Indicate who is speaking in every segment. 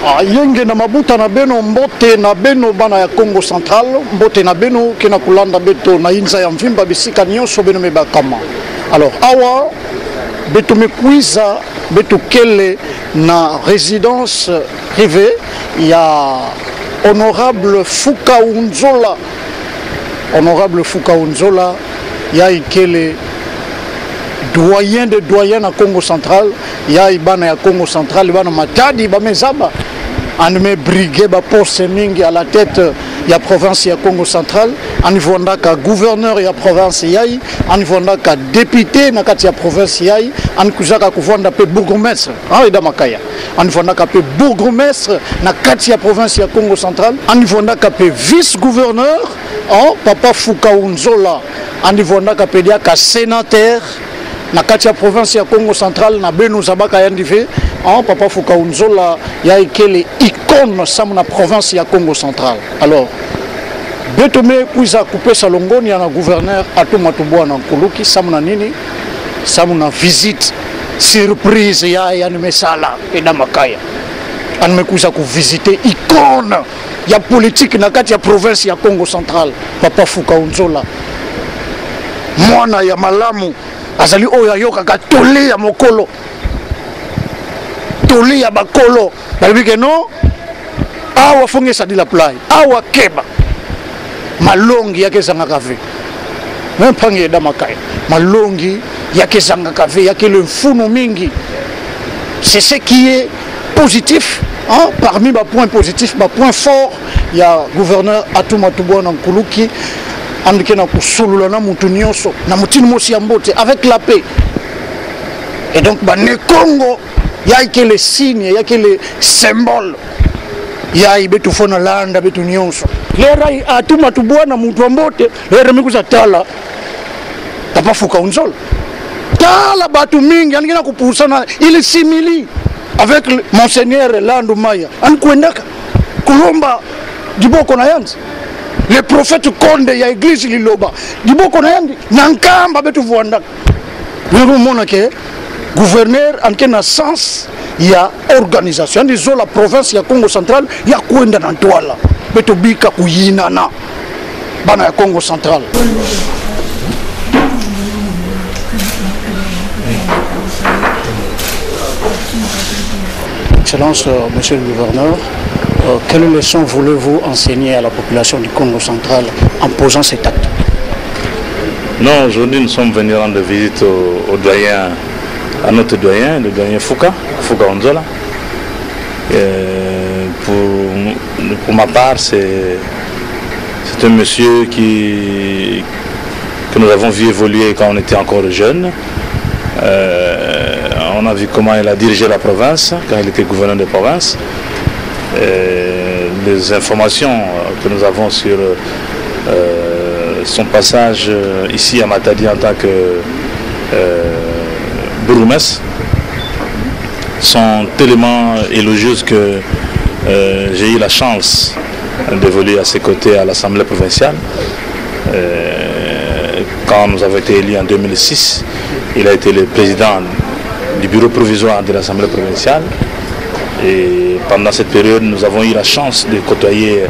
Speaker 1: Yenge na mabuta na beno mbote na beno bana ya Congo Central, mbote na beno kina kulanda beto na inza ya mvimba bisika nyonso beno mebakama. Alors awa beto mekuiza beto kele na résidence privée ya honorable Fukaunzola. Honorable Fukaunzola ya ikele doyen de doyen na Congo Central, ya ibana ya Congo Central, ibana matadi ba mezaba anme brigué ba poste mingi à la tête ya province ya Congo Central, anivondaka gouverneur ya province yai, anivondaka député na kati ya province yai, ankuzaka kuvonda pe bourgmestre ida makaya, anivondaka pe bourgmestre na kati ya province ya Congo Central, anivondaka pe vice gouverneur Papa Fukaunzola, anivondaka pe dia ka sénateur na kati ya province ya Congo Central na beno zabaka yandive Papa Fukaunzola ya ikele icône samu na province ya Congo Central. Alors betome kuiza kupesa longoni na gouverneur Atuma Tubwana Nkuluki samu na nini, samu na visite surprise ya nimesala eda makaya, anmekuiza ku visiter icône ya politique na kati ya province ya Congo Central. Papa Fukaunzola mwana ya malamu azali oyo ayokaka tole ya mokolo, tole ya bakolo balibike no awa fongesa di la play awa keba malongi yake zangaka ve même pangi da makaya malongi yake zangaka ve yake le mfuno mingi. C'est ce qui est positif parmi les points positifs, les points forts, il y a gouverneur Atuma Tubwana Nkuluki andike na kusulula na mutu nyonso na mutini mosi ya mbote avec la paix. Et donc ne Congo ya ke le signe, ya ke le symbole ya ibetu fona landa betu nyonso lera Atuma Tubwana mutu wa mbote lera mikuza tala Papa Fukaunzola tala batu mingi andike kupusana ili simili avec monseigneur Landu Maya ankuendaka kulomba diboko na yanzi le prophète Konde ya église liloba diboko na yandi nankamba betu vuanda. Nous mona ke gouverneur anke na sens ya organisation ndi zo la province ya Congo Central ya kuenda na ntwala betu bika kuyina na bana ya Congo Central. Excellence, monsieur le gouverneur, quelle leçon voulez-vous enseigner à la population du Congo Central en posant cet acte?
Speaker 2: Non, aujourd'hui nous sommes venus rendre visite au doyen, à notre doyen, le doyen Fukaunzola. Pour ma part, c'est un monsieur que nous avons vu évoluer quand on était encore jeune. On a vu comment il a dirigé la province quand il était gouverneur de province. Les informations que nous avons sur son passage ici à Matadi en tant que bourgmestre sont tellement élogieuses que j'ai eu la chance d'évoluer à ses côtés à l'Assemblée provinciale. Quand nous avons été élus en 2006, il a été le président du bureau provisoire de l'Assemblée provinciale. Et pendant cette période, nous avons eu la chance de côtoyer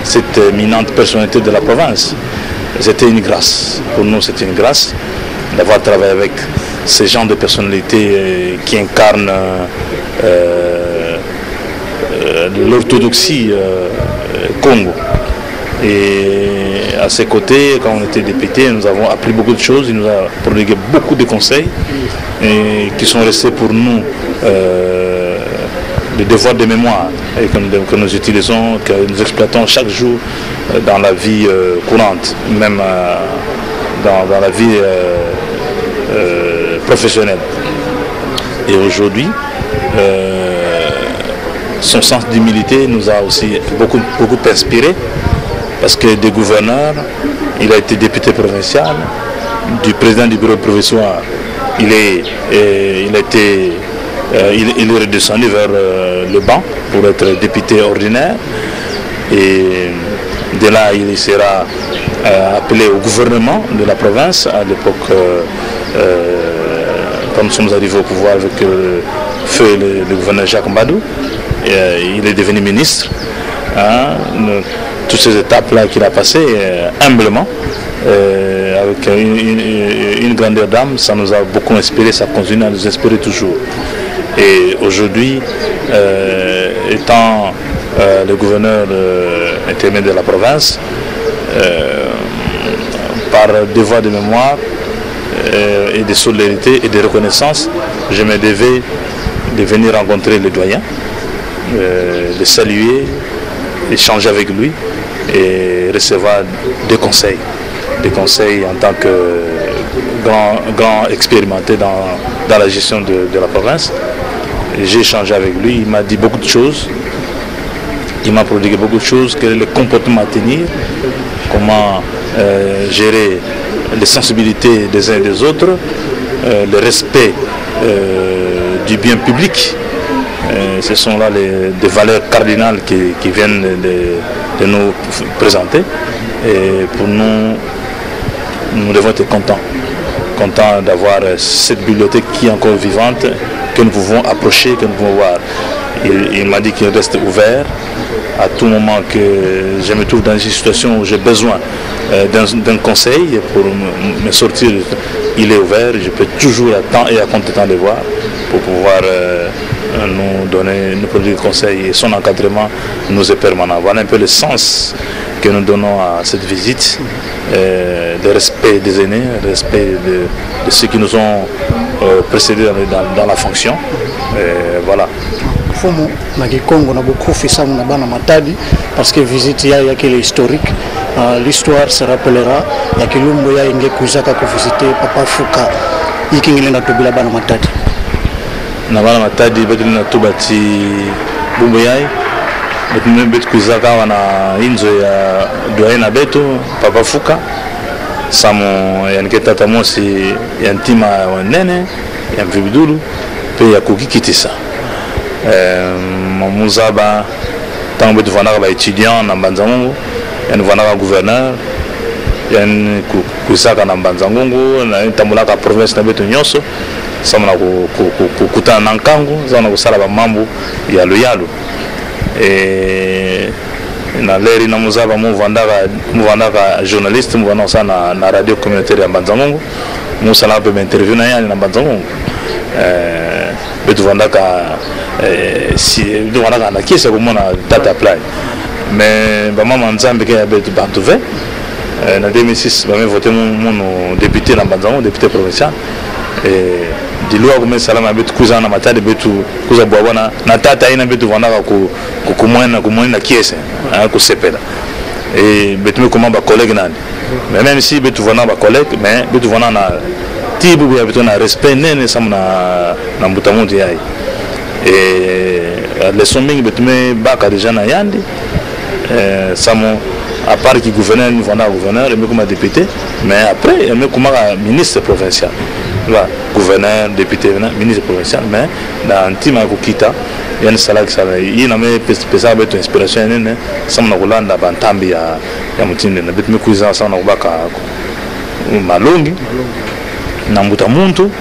Speaker 2: cette éminente personnalité de la province. C'était une grâce. Pour nous, c'était une grâce d'avoir travaillé avec ces gens de personnalités qui incarnent l'orthodoxie Congo. Et à ses côtés, quand on était député, nous avons appris beaucoup de choses. Il nous a prodigué beaucoup de conseils qui sont restés pour nous des devoirs de mémoire et que nous utilisons, que nous exploitons chaque jour dans la vie courante, même dans la vie professionnelle. Et aujourd'hui, son sens d'humilité nous a aussi beaucoup inspiré, parce que des gouverneurs, il a été député provincial, du président du bureau provisoire, il est redescendu vers le banc pour être député ordinaire, et de là il sera appelé au gouvernement de la province à l'époque quand nous sommes arrivés au pouvoir avec le gouverneur Jacques Mbadou. il est devenu ministre. Hein, toutes ces étapes-là qu'il a passées humblement, avec une grandeur d'âme, ça nous a beaucoup inspiré, ça continue à nous inspirer toujours. Et aujourd'hui, étant le gouverneur intermédiaire de la province, par devoir de mémoire et de solidarité et de reconnaissance, je me devais de venir rencontrer le doyen, de saluer, échanger avec lui et recevoir des conseils en tant que grand expérimenté dans la gestion de la province. J'ai échangé avec lui, il m'a dit beaucoup de choses, il m'a prodigué beaucoup de choses, quel est le comportement à tenir, comment gérer les sensibilités des uns et des autres, le respect du bien public. Ce sont là des valeurs cardinales qui viennent de nous présenter. Et pour nous, nous devons être contents d'avoir cette bibliothèque qui est encore vivante, que nous pouvons approcher, que nous pouvons voir. Il m'a dit qu'il reste ouvert à tout moment que je me trouve dans une situation où j'ai besoin d'un conseil pour me sortir. Il est ouvert, je peux toujours à temps et à contre-temps le voir pour pouvoir nous donner, nous produire des conseils, et son encadrement nous est permanent. Voilà un peu le sens que nous donnons à cette visite, le respect des aînés, le respect de ceux qui nous ont précédés dans la fonction. Voilà.
Speaker 1: Fumu na Kikongo na Bukufi sana na bana Matadi parce que visite ya qui est historique. L'histoire se rappellera ya Kilumbo ya inge kuzaka ku visiter Papa Fuka ikingile na tobila bana Matadi.
Speaker 2: Na bana Matadi betu na tubati bumbo yai betu kuzaka wana inzo ya doyen na betu Papa Fuka samo yaniketa mosi ya ntima wanene ya mvibidulu pe ya kukikitisa. Muzaba tant que nous avons étudiants dans Banzangongo, nous avons gouverneur, nous avons dans Banzangongo, nous avons la province de Betonyoso, nous avons Kuta Nankango, nous avons Salaba Mambo, Yalo Yalo. Et na leri na Muzaba muvandaka journaliste muvandaka na radio communautaire ya Banzangongo, musala pe interview na yani na Banzangongo. Betuvandaka si betuvandaka na kiesa komona data plan mais bamama nzambe ke ya betu bantuve na 2006 bame voté mon député na Banzango, député provincial, et di loi comme salama betu kuza na Matadi betu kuza bwana na tata ina betu vandaka ku kumwena kiesa ku sepela et betu me comment ba collègue nani, mais même si betu vandaka ba collègue mais betu vandaka na tibu ya betu na respect nene samna na mbutamundi yai. Et les sommings betume baka déjà na yandi samo à part qui gouverneur nous vanda gouverneur et comme député, mais après me comme ministre provincial. Voilà, gouverneur, député, ministre provincial, mais dans antima kokita yani salaki sana ina me pesa betu inspiration nene samna kulanda bantambi ya mutinde na betume kuiza sana kubaka malongi na mbuta muntu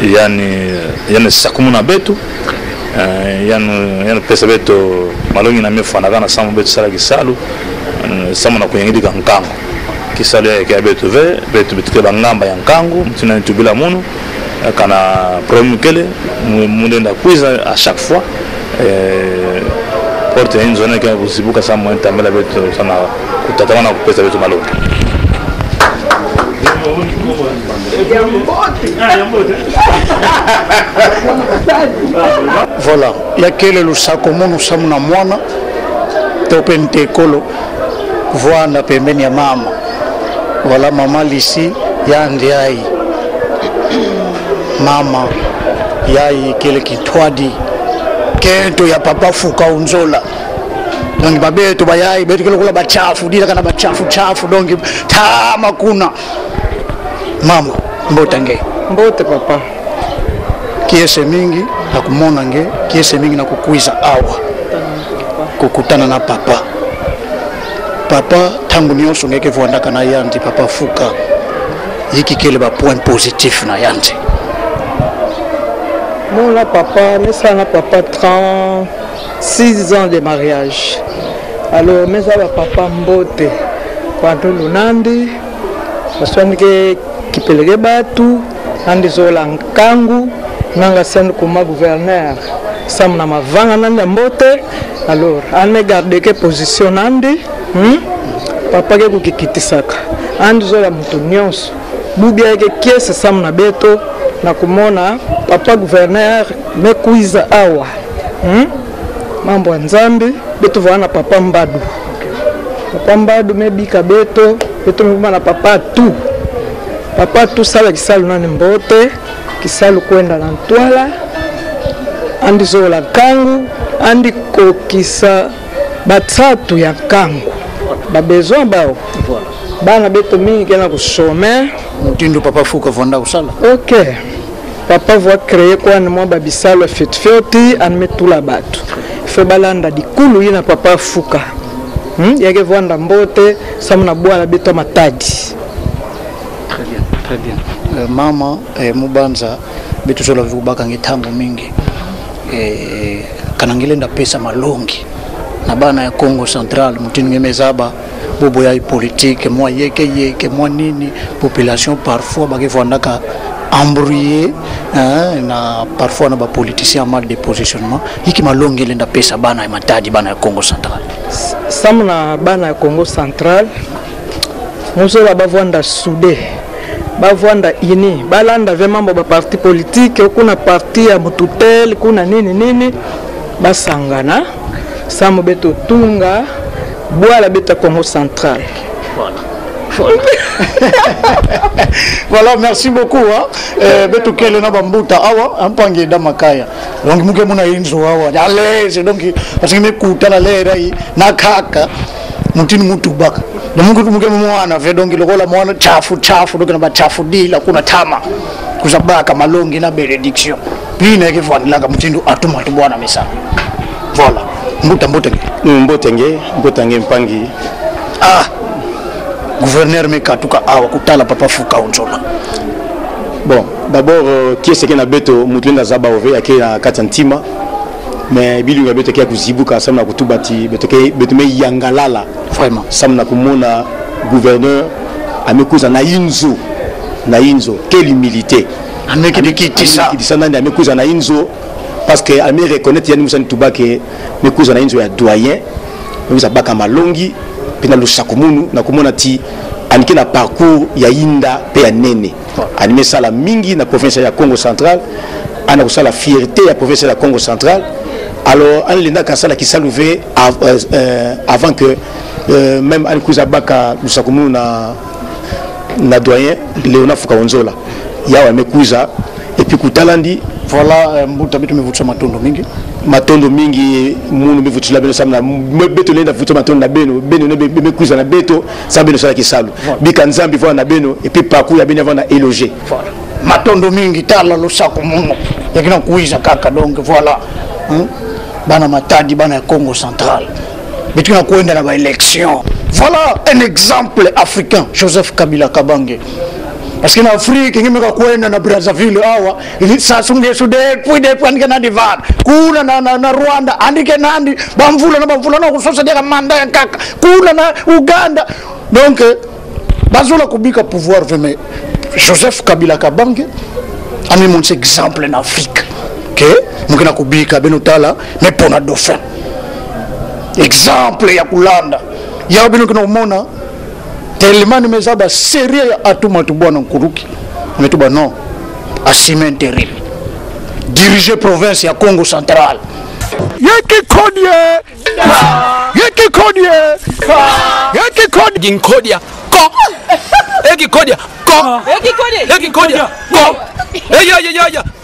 Speaker 2: yani sakumuna betu yani pesa betu malongi na mefana kana samu betu sala kisalu samu na kuyengidika nkango kisalu ya kia betu betu keba ngamba ya nkango mtina ntubila munu kana problème kele mundenda kuiza à chaque fois porte une zone qui a kusibuka samu entambela betu sana kutatamana kupesa betu malongi.
Speaker 1: Voilà, il y a quel le sakomo nous sommes na mwana topente kolo voix na pembeni ya mama. Voilà maman ici ya ndiai mama yai kile kitwadi kento ya Papa Fuka unzola donc babeto bayai beto kile kula bachafu dira kana bachafu donc tama kuna mama mbota nge
Speaker 3: mbote papa
Speaker 1: kiese mingi na kumona nge kiese mingi na kukuiza awa kukutana na papa tangu nyoso ngeke vuandaka na yanti Papa Fuka yiki kele ba point positif na yanti
Speaker 3: mon la papa mais ça na papa 6 ans de mariage. Alors, mais ça va papa mbote. Quand on nandi, parce que qui pelege batu, nandi zola nkangu, nanga sen kuma gouverneur. Sam na mavanga nandi mbote. Alors, on a gardé que position nandi. Papa ke kukikitisaka. Andi zola mutu nyonso. Bubia ke kiese sam na beto na kumona papa gouverneur me kuiza awa. Mambo ya Nzambi beto vana papa Mbadu. Papa Mbadu mebika beto mebuma na papa tu. Papa tu sala kisalu nani mbote, kisalu kwenda na ntwala. Andi zola kangu, andi kokisa batatu ya kangu. Ba besoin bao. Bana beto mingi kena kusome.
Speaker 1: Mutindo papa fuka vonda usala.
Speaker 3: OK. Papa va créer quoi ne moi babisalo fetfeti an metula batu. Fe balanda dikulu ina papa fuka. Yake vanda mbote samna bwana beto matadi.
Speaker 1: Très bien, très bien. Mama mubanza beto sola vubaka ngitambo mingi. Kanangilenda pesa malongi. Na bana ya Congo Central mutini mezaba bobo ya politique moi yeke moi nini population parfois bagevandaka embrouillé na parfois na ba politicien mal de positionnement hiki malongi lenda pesa bana ya matadi bana ya Congo Central
Speaker 3: samna bana ya Congo Central nous la bavanda soudé bavanda ini balanda ve mambo ba parti politique kuna parti ya mututel kuna nini basangana samu beto tunga boala beta Congo Central.
Speaker 1: Voilà, merci beaucoup. Beto kele na bambuta awa ampange damakaya. Donc muke muna inzo awa. Allez, donc parce que me kuta la lera na kaka mutini mutu baka. Donc muke mwana ve donc lokola mwana chafu donc na ba chafu dila kuna tama. Kuzabaka malongi na benediction. Bina ke vanilanga mutindo atuma bwana mesa. Voilà. Mbotenge mpangi gouverneur mekatuka awa kutala papa fuka onzola.
Speaker 4: Bon, d'abord qui est-ce qui na beto mutunda zaba ove akira katantima mais bilu beto kia kuzibuka samna kutubati beto me yangalala
Speaker 1: vraiment
Speaker 4: samna kumona gouverneur amekuza na inzo quelle humilité
Speaker 1: amekidikitisa
Speaker 4: nandi amekuza na inzo parce que Amé reconnaît yani Moussa Ntubake mekuza na inzo ya doyen mekuza baka malongi pina lusakumunu na kumona ti aniki na parcours ya inda pe ya nene animé sala mingi na province ya Congo Central ana kusala fierté ya province ya Congo Central alors an lenda kasala ki saluvé avant que même anikuza baka lusakumunu na doyen Léonard Fukaonzola yawa mekuza et puis kutalandi
Speaker 1: voilà mbuta bitu mevutsa matondo mingi munu mevutula beno samna beto lenda vutsa matondo na beno ne mekuza na beto sa beno sala kisalu bika nzambi voilà na beno et puis parcours ya beno avant na éloger voilà matondo mingi tala lo sako muno yakina kuiza kaka donc voilà bana matadi bana ya Congo Central bitu na kuenda na ba élection voilà un exemple africain Joseph Kabila Kabange. Parce qu'en Afrique, il y a na Brazzaville, awa, ça sunge sude, puis des points que na divan, kuna na Rwanda, andike nandi, bamvula na kusosa deka manda ya kaka, kuna na Uganda. Donc, bazola kubika pouvoir vraiment. Joseph Kabila Kabange, ami mon exemple en Afrique. Ok, mukina kubika benutala, mais pona dauphin. Exemple ya kulanda, ya binu kuna umona. Tellement de mes sérieux à tout matubwana nkuruki mais tout non assumé intérim diriger province ya Congo Central yeki kodie
Speaker 5: ginkodia ko eki kodia ko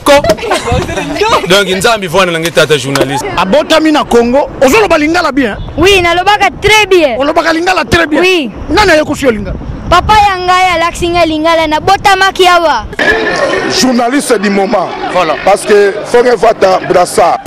Speaker 5: ko donc nzambi vwana langi tata journaliste
Speaker 1: abotami na Congo ozoloba lingala bien
Speaker 6: oui nalobaka très bien
Speaker 1: olobaka lingala très bien
Speaker 6: oui
Speaker 1: nana yekusio lingala
Speaker 6: papa yanga alaksinga lingala na botamaki awa
Speaker 7: journaliste du moment voilà parce que Fonge Fata Brassa